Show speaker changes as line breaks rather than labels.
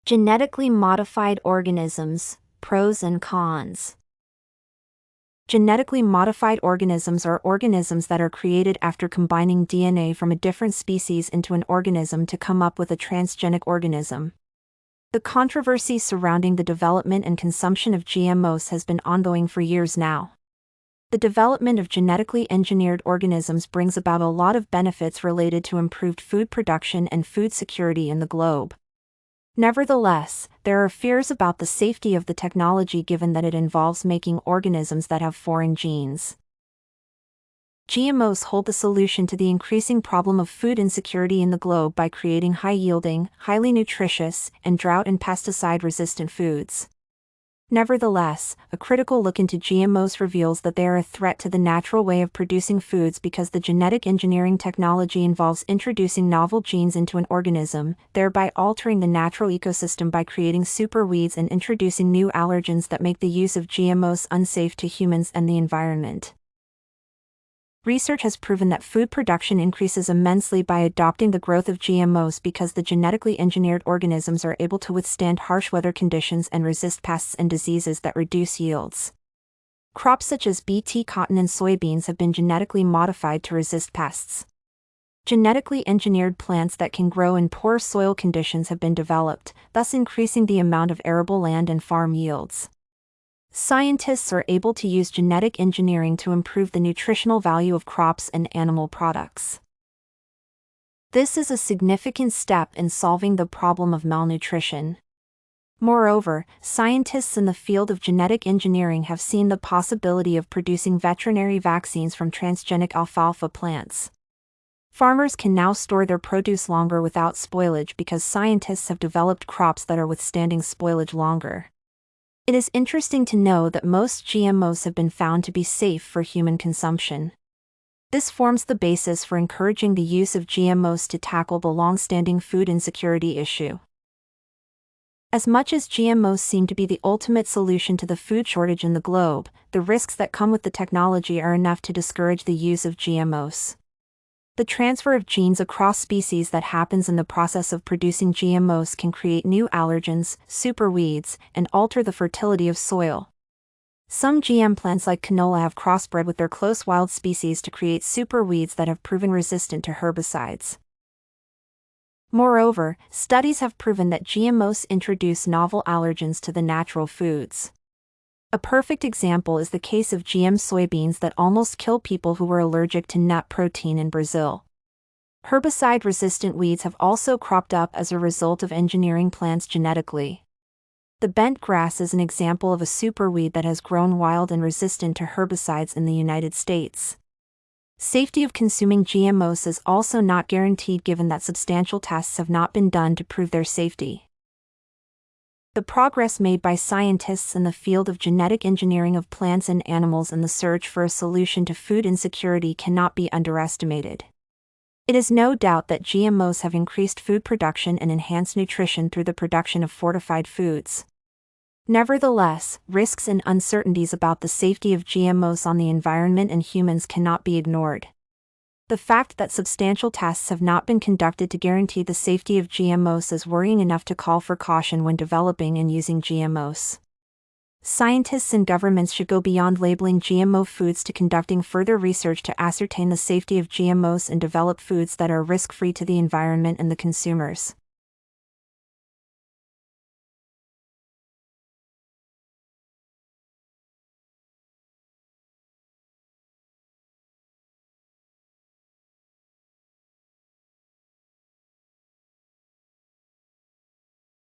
Genetically modified organisms, pros and cons. Genetically modified organisms are organisms that are created after combining DNA from a different species into an organism to come up with a transgenic organism. The controversy surrounding the development and consumption of GMOs has been ongoing for years now. The development of genetically engineered organisms brings about a lot of benefits related to improved food production and food security in the globe. Nevertheless, there are fears about the safety of the technology given that it involves making organisms that have foreign genes. GMOs hold the solution to the increasing problem of food insecurity in the globe by creating high-yielding, highly nutritious, and drought and pesticide-resistant foods. Nevertheless, a critical look into GMOs reveals that they are a threat to the natural way of producing foods because the genetic engineering technology involves introducing novel genes into an organism, thereby altering the natural ecosystem by creating superweeds and introducing new allergens that make the use of GMOs unsafe to humans and the environment. Research has proven that food production increases immensely by adopting the growth of GMOs because the genetically engineered organisms are able to withstand harsh weather conditions and resist pests and diseases that reduce yields. Crops such as Bt, cotton, and soybeans have been genetically modified to resist pests. Genetically engineered plants that can grow in poor soil conditions have been developed, thus increasing the amount of arable land and farm yields. Scientists are able to use genetic engineering to improve the nutritional value of crops and animal products. This is a significant step in solving the problem of malnutrition. Moreover, scientists in the field of genetic engineering have seen the possibility of producing veterinary vaccines from transgenic alfalfa plants. Farmers can now store their produce longer without spoilage because scientists have developed crops that are withstanding spoilage longer. It is interesting to know that most GMOs have been found to be safe for human consumption. This forms the basis for encouraging the use of GMOs to tackle the long-standing food insecurity issue. As much as GMOs seem to be the ultimate solution to the food shortage in the globe, the risks that come with the technology are enough to discourage the use of GMOs. The transfer of genes across species that happens in the process of producing GMOs can create new allergens, superweeds, and alter the fertility of soil. Some GM plants like canola have crossbred with their close wild species to create superweeds that have proven resistant to herbicides. Moreover, studies have proven that GMOs introduce novel allergens to the natural foods. A perfect example is the case of GM soybeans that almost kill people who were allergic to nut protein in Brazil. Herbicide-resistant weeds have also cropped up as a result of engineering plants genetically. The bent grass is an example of a superweed that has grown wild and resistant to herbicides in the United States. Safety of consuming GMOs is also not guaranteed given that substantial tests have not been done to prove their safety. The progress made by scientists in the field of genetic engineering of plants and animals in the search for a solution to food insecurity cannot be underestimated. It is no doubt that GMOs have increased food production and enhanced nutrition through the production of fortified foods. Nevertheless, risks and uncertainties about the safety of GMOs on the environment and humans cannot be ignored. The fact that substantial tests have not been conducted to guarantee the safety of GMOs is worrying enough to call for caution when developing and using GMOs. Scientists and governments should go beyond labeling GMO foods to conducting further research to ascertain the safety of GMOs and develop foods that are risk-free to the environment and the consumers.